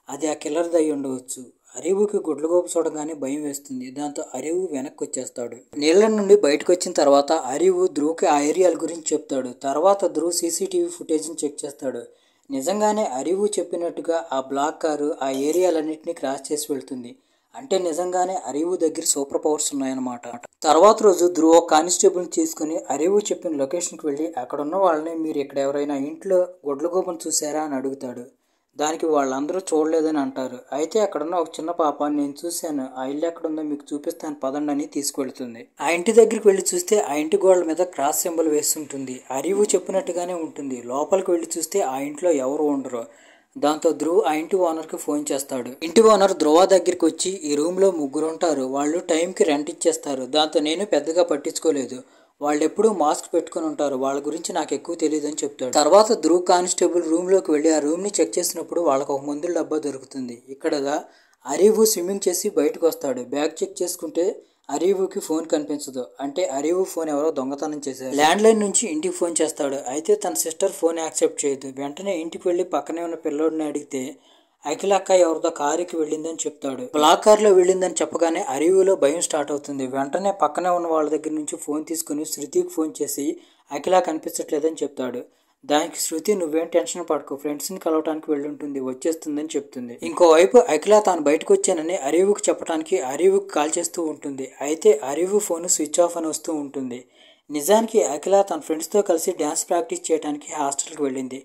[SPEAKER 1] అది ఆ కిల్లర్ దై ఉండవచ్చు. అరీవుకి గుడ్లగోపు చూడగానే భయం వేస్తుంది. దాంతో అరీవు వెనక్కి వచ్చేస్తాడు. నీళ్ల నుండి బయటకు వచ్చిన తర్వాత అరీవు ధ్రువ్కి ఆ ఏరియాల గురించి చెప్తాడు. తర్వాత ధ్రువ్ సీసీటీవీ ఫుటేజ్ని చెక్ చేస్తాడు. నిజంగానే అరీవు చెప్పినట్టుగా ఆ బ్లాక్ కారు ఆ ఏరియాలన్నింటినీ క్రాస్ చేసి వెళ్తుంది. అంటే నిజంగానే అరీవు దగ్గర సూపర్ పవర్స్ ఉన్నాయన్నమాట. తర్వాత రోజు ధ్రువ్ కానిస్టేబుల్ని తీసుకుని అరీవు చెప్పిన లొకేషన్కి వెళ్ళి అక్కడ ఉన్న వాళ్ళని, మీరు ఇక్కడ ఎవరైనా ఇంట్లో గుడ్లగోపును చూసారా అని అడుగుతాడు. దానికి వాళ్ళందరూ చూడలేదని అంటారు. అయితే అక్కడున్న ఒక చిన్న పాప, నేను చూశాను, ఆ ఇల్లు ఎక్కడుందో మీకు చూపిస్తాను పదండి అని తీసుకెళ్తుంది. ఆ ఇంటి దగ్గరికి వెళ్ళి చూస్తే ఆ ఇంటి గోడల మీద క్రాస్ సింబల్ వేస్తుంటుంది. అరీవు చెప్పినట్టుగానే ఉంటుంది. లోపలికి వెళ్ళి చూస్తే ఆ ఇంట్లో ఎవరు ఉండరు. దాంతో ధ్రువ్ ఆ ఇంటి ఓనర్కి ఫోన్ చేస్తాడు. ఇంటి ఓనర్ ధ్రువ దగ్గరికి వచ్చి, ఈ రూమ్లో 3 ఉంటారు, వాళ్ళు టైంకి రెంట్ ఇచ్చేస్తారు, దాంతో నేను పెద్దగా పట్టించుకోలేదు, వాళ్ళు ఎప్పుడూ మాస్క్ పెట్టుకుని ఉంటారు, వాళ్ళ గురించి నాకు ఎక్కువ తెలియదు అని చెప్తాడు. తర్వాత ధ్రువ్ కానిస్టేబుల్ రూమ్లోకి వెళ్ళి ఆ రూమ్ని చెక్ చేసినప్పుడు వాళ్ళకు ఒక మందుల డబ్బా దొరుకుతుంది. ఇక్కడ అరీవు స్విమ్మింగ్ చేసి బయటకు వస్తాడు. బ్యాగ్ చెక్ చేసుకుంటే అరీవుకి ఫోన్ కనిపించదు. అంటే అరీవు ఫోన్ ఎవరో దొంగతనం చేశారు. ల్యాండ్ లైన్ నుంచి ఇంటికి ఫోన్ చేస్తాడు. అయితే తన సిస్టర్ ఫోన్ యాక్సెప్ట్ చేయదు. వెంటనే ఇంటికి వెళ్ళి పక్కనే ఉన్న పిల్లోడిని అడిగితే అఖిలక్క ఎవరిదో కారుకి వెళ్ళిందని చెప్తాడు. బ్లాక్ కారులో వెళ్ళిందని చెప్పగానే అరీవులో భయం స్టార్ట్ అవుతుంది. వెంటనే పక్కనే ఉన్న వాళ్ళ దగ్గర నుంచి ఫోన్ తీసుకుని శృతికి ఫోన్ చేసి అఖిల కనిపించట్లేదని చెప్తాడు. దానికి శృతి, నువ్వేం టెన్షన్ పడకు, ఫ్రెండ్స్ని కలవటానికి వెళ్ళుంటుంది, వచ్చేస్తుందని చెప్తుంది. ఇంకోవైపు అఖిల తాను బయటకు వచ్చానని అరీవుకి చెప్పడానికి అరీవుకి కాల్ చేస్తూ ఉంటుంది. అయితే అరీవు ఫోన్ స్విచ్ ఆఫ్ అని వస్తూ ఉంటుంది. నిజానికి అఖిల తన ఫ్రెండ్స్తో కలిసి డ్యాన్స్ ప్రాక్టీస్ చేయడానికి హాస్టల్కి వెళ్ళింది.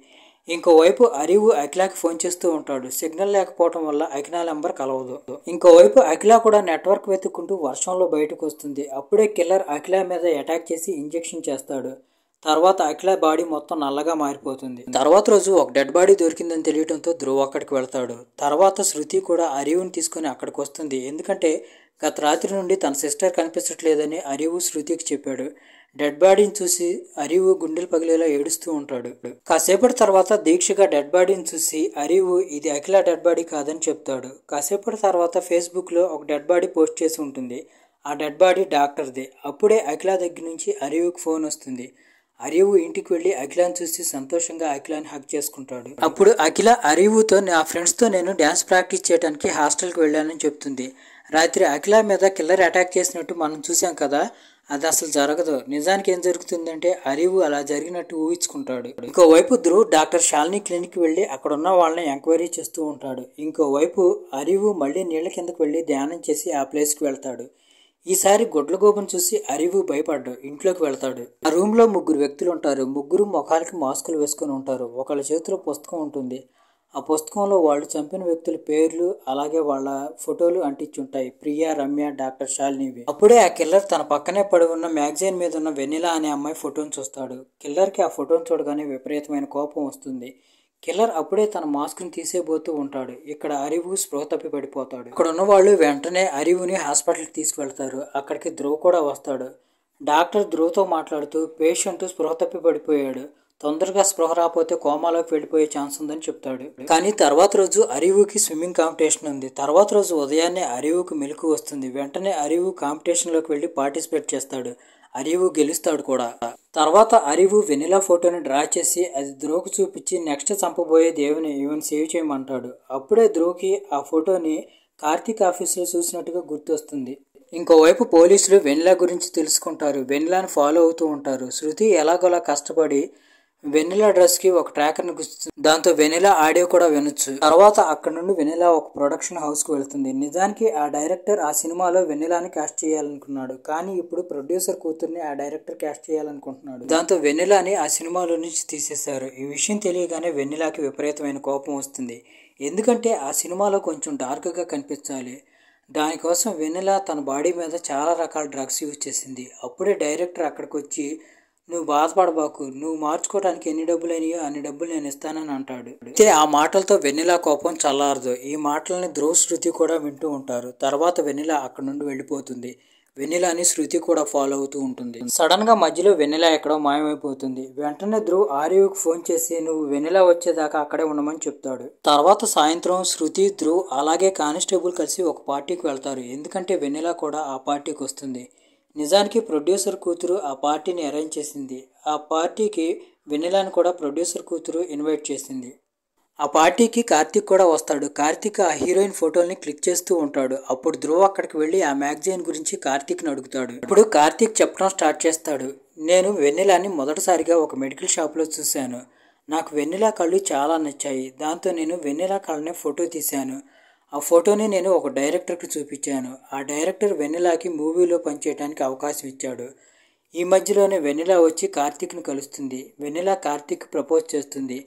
[SPEAKER 1] ఇంకోవైపు అరీవు అఖిలకి ఫోన్ చేస్తూ ఉంటాడు. సిగ్నల్ లేకపోవడం వల్ల అఖిల నెంబర్ కలవదు. ఇంకోవైపు అఖిల కూడా నెట్వర్క్ వెతుక్కుంటూ వర్షంలో బయటకు వస్తుంది. అప్పుడే కిల్లర్ అఖిల మీద అటాక్ చేసి ఇంజెక్షన్ చేస్తాడు. తర్వాత అఖిల బాడీ మొత్తం నల్లగా మారిపోతుంది. తర్వాత రోజు ఒక డెడ్ బాడీ దొరికిందని తెలియడంతో ధ్రువ్ అక్కడికి వెళ్తాడు. తర్వాత శృతి కూడా అరివుని తీసుకుని అక్కడికి వస్తుంది. ఎందుకంటే గత రాత్రి నుండి తన సిస్టర్ కనిపించట్లేదని అరివు శృతికి చెప్పాడు. డెడ్ బాడీని చూసి అరివు గుండెలు పగిలేలా ఏడుస్తూ ఉంటాడు. కాసేపటి తర్వాత దీక్షగా డెడ్ బాడీని చూసి అరివు ఇది అఖిల డెడ్ బాడీ కాదని చెప్తాడు. కాసేపటి తర్వాత ఫేస్బుక్లో ఒక డెడ్ బాడీ పోస్ట్ చేసి ఉంటుంది. ఆ డెడ్ బాడీ డాక్టర్ది. అప్పుడే అఖిల దగ్గర నుంచి అరివుకి ఫోన్ వస్తుంది. అరివు ఇంటికి వెళ్ళి అఖిలాని చూసి సంతోషంగా అఖిలాని హగ్ చేసుకుంటాడు. అప్పుడు అఖిల అరివుతో నా ఫ్రెండ్స్తో నేను డ్యాన్స్ ప్రాక్టీస్ చేయడానికి హాస్టల్కి వెళ్ళానని చెప్తుంది. రాత్రి అఖిల మీద కిల్లర్ అటాక్ చేసినట్టు మనం చూసాం కదా, అది అసలు జరగదు. నిజానికి ఏం జరుగుతుందంటే అరివు అలా జరిగినట్టు ఊహించుకుంటాడు. ఇంకోవైపు ధ్రువ్ డాక్టర్ శాలిని క్లినిక్కి వెళ్ళి అక్కడ ఉన్న వాళ్ళని ఎంక్వైరీ చేస్తూ ఉంటాడు. ఇంకోవైపు అరివు మళ్ళీ నీళ్ల కిందకు వెళ్ళి ధ్యానం చేసి ఆ ప్లేస్కి వెళ్తాడు. ఈసారి గుడ్లగోపను చూసి అరివు భయపడ్డు ఇంట్లోకి వెళ్తాడు. ఆ రూమ్లో 3 వ్యక్తులు ఉంటారు. 3 ముఖాలకి మాస్కులు వేసుకొని ఉంటారు. ఒకళ్ళ చేతిలో పుస్తకం ఉంటుంది. ఆ పుస్తకంలో వాళ్ళు చంపిన వ్యక్తుల పేర్లు అలాగే వాళ్ళ ఫోటోలు అంటించుంటాయి. ప్రియా, రమ్య, డాక్టర్ శాలినివి. అప్పుడే ఆ కిల్లర్ తన పక్కనే పడి ఉన్న మ్యాగజైన్ మీద ఉన్న వెన్నెల అనే అమ్మాయి ఫోటోని చూస్తాడు. కిల్లర్కి ఆ ఫోటోని చూడగానే విపరీతమైన కోపం వస్తుంది. కిల్లర్ అప్పుడే తన మాస్క్ని తీసేయబోతూ ఉంటాడు. ఇక్కడ అరివు స్పృహ తప్పి పడిపోతాడు. ఇక్కడ ఉన్న వాళ్ళు వెంటనే అరివుని హాస్పిటల్కి తీసుకువెళ్తారు. అక్కడికి ధ్రువ్ కూడా వస్తాడు. డాక్టర్ ధ్రువ్తో మాట్లాడుతూ పేషెంట్ స్పృహ తప్పి పడిపోయాడు, తొందరగా స్పృహ రాకపోతే కోమాలోకి వెళ్ళిపోయే ఛాన్స్ ఉందని చెప్తాడు. కానీ తర్వాత రోజు అరివుకి స్విమ్మింగ్ కాంపిటీషన్ ఉంది. తర్వాత రోజు ఉదయాన్నే అరివుకి మెలకు వస్తుంది. వెంటనే అరివు కాంపిటీషన్లోకి వెళ్ళి పార్టిసిపేట్ చేస్తాడు. అరివు గెలుస్తాడు కూడా. తర్వాత అరివు వెనిలా ఫోటోని డ్రా చేసి అది ధ్రువ్కి చూపించి నెక్స్ట్ చంపబోయే దేవుని ఈవెన్ సేవ్ చేయమంటాడు. అప్పుడే ధ్రువ్కి ఆ ఫోటోని కార్తీక్ ఆఫీస్లో చూసినట్టుగా గుర్తొస్తుంది. ఇంకోవైపు పోలీసులు వెనిలా గురించి తెలుసుకుంటారు. వెనిలాని ఫాలో అవుతూ ఉంటారు. శృతి ఎలాగోలా కష్టపడి వెనిలా డ్రెస్కి ఒక ట్రాకర్ని గుర్తుంది. దాంతో వెనిలా ఆడియో కూడా వినొచ్చు. తర్వాత అక్కడ నుండి వెనిలా ఒక ప్రొడక్షన్ హౌస్కి వెళ్తుంది. నిజానికి ఆ డైరెక్టర్ ఆ సినిమాలో వెనిలాని క్యాస్ట్ చేయాలనుకున్నాడు. కానీ ఇప్పుడు ప్రొడ్యూసర్ కూతుర్ని ఆ డైరెక్టర్ క్యాస్ట్ చేయాలనుకుంటున్నాడు. దాంతో వెనిలాని ఆ సినిమాలో నుంచి తీసేశారు. ఈ విషయం తెలియగానే వెనిలాకి విపరీతమైన కోపం వస్తుంది. ఎందుకంటే ఆ సినిమాలో కొంచెం డార్క్గా కనిపించాలి. దానికోసం వెనిలా తన బాడీ మీద చాలా రకాల డ్రగ్స్ యూజ్ చేసింది. అప్పుడే డైరెక్టర్ అక్కడికి వచ్చి నువ్వు బాధపడబాకు, నువ్వు మార్చుకోవడానికి ఎన్ని డబ్బులు అయినాయో అన్ని డబ్బులు నేను ఇస్తానని అంటాడు. అయితే ఆ మాటలతో వెనిలా కోపం చల్లారదు. ఈ మాటల్ని ధ్రువ్, శృతి కూడా వింటూ ఉంటారు. తర్వాత వెనిలా అక్కడ నుండి వెళ్ళిపోతుంది. వెనిలాని శృతి కూడా ఫాలో అవుతూ ఉంటుంది. సడన్ గా మధ్యలో వెనిలా ఎక్కడో మాయమైపోతుంది. వెంటనే ధ్రువ్ ఆర్యుకి ఫోన్ చేసి నువ్వు వెనిలా వచ్చేదాకా అక్కడే ఉండమని చెప్తాడు. తర్వాత సాయంత్రం శృతి, ధ్రువ్ అలాగే కానిస్టేబుల్ కలిసి ఒక పార్టీకి వెళ్తారు. ఎందుకంటే వెనిలా కూడా ఆ పార్టీకి వస్తుంది. నిజానికి ప్రొడ్యూసర్ కూతురు ఆ పార్టీని అరేంజ్ చేసింది. ఆ పార్టీకి వెనిలాని కూడా ప్రొడ్యూసర్ కూతురు ఇన్వైట్ చేసింది. ఆ పార్టీకి కార్తీక్ కూడా వస్తాడు. కార్తీక్ ఆ హీరోయిన్ ఫోటోల్ని క్లిక్ చేస్తూ ఉంటాడు. అప్పుడు ధ్రువ్ అక్కడికి వెళ్ళి ఆ మ్యాగజైన్ గురించి కార్తీక్ని అడుగుతాడు. ఇప్పుడు కార్తీక్ చెప్పడం స్టార్ట్ చేస్తాడు. నేను వెన్నెలాని మొదటిసారిగా ఒక మెడికల్ షాప్లో చూశాను. నాకు వెన్నెలా కళ్ళు చాలా నచ్చాయి. దాంతో నేను వెన్నెలా కళ్ళని ఫోటో తీశాను. ఆ ఫోటోని నేను ఒక డైరెక్టర్కి చూపించాను. ఆ డైరెక్టర్ వెన్నెలాకి మూవీలో పనిచేయడానికి అవకాశం ఇచ్చాడు. ఈ మధ్యలోనే వెన్నెలా వచ్చి కార్తీక్ని కలుస్తుంది. వెన్నెలా కార్తీక్ ప్రపోజ్ చేస్తుంది.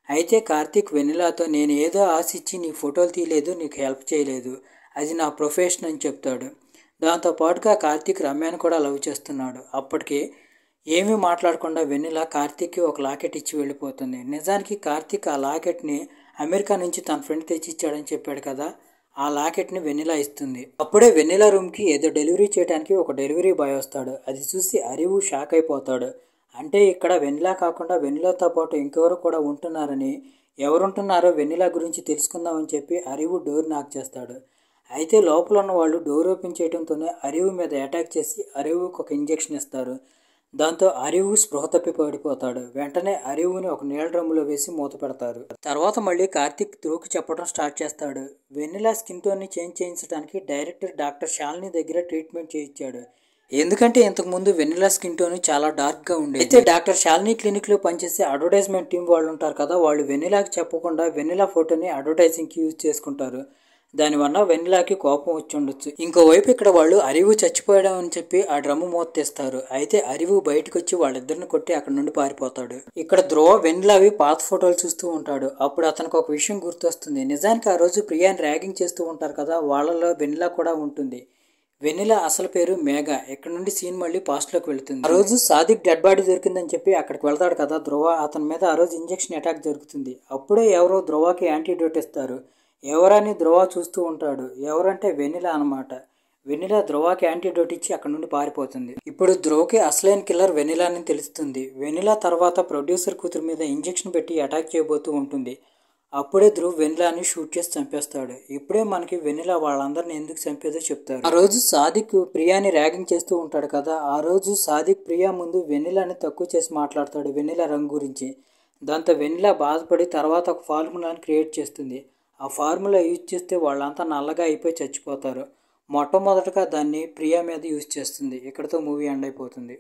[SPEAKER 1] అయితే కార్తీక్ వెన్నెలాతో నేను ఏదో ఆశించి నీ ఫోటోలు తీయలేదు, నీకు హెల్ప్ చేయలేదు, అది నా ప్రొఫెషన్ అని చెప్తాడు. దాంతోపాటుగా కార్తీక్ రమ్యను కూడా లవ్ చేస్తున్నాడు. అప్పటికి ఏమీ మాట్లాడకుండా వెన్నెలా కార్తీక్కి ఒక లాకెట్ ఇచ్చి వెళ్ళిపోతుంది. నిజానికి కార్తీక్ ఆ లాకెట్ని అమెరికా నుంచి తన ఫ్రెండ్ తెచ్చిచ్చాడని చెప్పాడు కదా, ఆ లాకెట్ని వెన్నెలా ఇస్తుంది. అప్పుడే వెన్నెలా రూమ్కి ఏదో డెలివరీ చేయడానికి ఒక డెలివరీ బాయ్ వస్తాడు. అది చూసి అరివు షాక్ అయిపోతాడు. అంటే ఇక్కడ వెన్నెలా కాకుండా వెన్నెలాతో పాటు ఇంకెవరు కూడా ఉంటున్నారని, ఎవరుంటున్నారో వెన్నెలా గురించి తెలుసుకుందామని చెప్పి అరివు డోర్ నాక్ చేస్తాడు. అయితే లోపల ఉన్న వాళ్ళు డోర్ ఓపెన్ చేయడంతోనే అరివు మీద అటాక్ చేసి అరివుకి ఒక ఇంజెక్షన్ ఇస్తారు. దాంతో అరివు స్పృహ తప్పి పడిపోతాడు. వెంటనే అరివుని ఒక నీళ్ళ డ్రమ్ములో వేసి మూత పెడతారు. తర్వాత మళ్ళీ కార్తీక్ ధ్రువ్కి చెప్పడం స్టార్ట్ చేస్తాడు. వెన్నెలా స్కిన్ టోన్ని చేంజ్ చేయించడానికి డైరెక్టర్ డాక్టర్ శాలిని దగ్గర ట్రీట్మెంట్ చేయించాడు. ఎందుకంటే ఇంతకుముందు వెన్నెలా స్కిన్ టోన్ చాలా డార్క్గా ఉండేది. అయితే డాక్టర్ శాలిని క్లినిక్లో పనిచేసే అడ్వర్టైజ్మెంట్ టీం వాళ్ళు ఉంటారు కదా, వాళ్ళు వెన్నెలాకి చెప్పకుండా వెన్నెలా ఫోటోని అడ్వర్టైజింగ్కి యూజ్ చేసుకుంటారు. దానివల్ల వెన్నెలాకి కోపం వచ్చి ఉండొచ్చు. ఇంకోవైపు ఇక్కడ వాళ్ళు అరివు చచ్చిపోయాడు అని చెప్పి ఆ డ్రమ్ము మూత తెస్తారు. అయితే అరివు బయటకు వచ్చి వాళ్ళిద్దరిని కొట్టి అక్కడ నుండి పారిపోతాడు. ఇక్కడ ధ్రువ వెన్నెలావి పాత ఫోటోలు చూస్తూ ఉంటాడు. అప్పుడు అతనికి ఒక విషయం గుర్తొస్తుంది. నిజానికి ఆ రోజు ప్రియాని ర్యాగింగ్ చేస్తూ ఉంటారు కదా, వాళ్ళలో వెన్నెలా కూడా ఉంటుంది. వెన్నెల అసలు పేరు మేఘ. ఇక్కడ నుండి సీన్ మళ్ళీ పాస్ట్లోకి వెళుతుంది. ఆ రోజు సాదిక్ డెడ్ బాడీ దొరికిందని చెప్పి అక్కడికి వెళ్తాడు కదా ధ్రువ. అతని మీద ఆ రోజు ఇంజెక్షన్ అటాక్ జరుగుతుంది. అప్పుడే ఎవరో ధ్రువకి యాంటీడోట్ ఇస్తారు. ఎవరని ధ్రువ చూస్తూ ఉంటాడు. ఎవరంటే వెన్నెల అనమాట. వెన్నెల ధ్రువకి యాంటీడోట్ ఇచ్చి అక్కడ నుండి పారిపోతుంది. ఇప్పుడు ధ్రువకి అసలైన కిల్లర్ వెన్నెల అని తెలుస్తుంది. వెన్నెల తర్వాత ప్రొడ్యూసర్ కూతురు మీద ఇంజెక్షన్ పెట్టి అటాక్ చేయబోతూ ఉంటుంది. అప్పుడే ధ్రువ్ వెన్నెలని షూట్ చేసి చంపేస్తాడు. ఇప్పుడే మనకి వెన్నెల వాళ్ళందరిని ఎందుకు చంపేదో చెప్తారు. ఆ రోజు సాదిక్ ప్రియాని ర్యాగింగ్ చేస్తూ ఉంటాడు కదా. ఆ రోజు సాదిక్ ప్రియా ముందు వెన్నెలని తక్కువ చేసి మాట్లాడతాడు వెన్నెల రంగు గురించి. దాంతో వెన్నెల బాధపడి తర్వాత ఒక ఫార్ములాని క్రియేట్ చేస్తుంది. ఆ ఫార్ములా యూజ్ చేస్తే వాళ్ళంతా నల్లగా అయిపోయి చచ్చిపోతారు. మొట్టమొదటగా దాన్ని ప్రియా మీద యూజ్ చేస్తుంది. ఇక్కడతో మూవీ ఎండ్ అయిపోతుంది.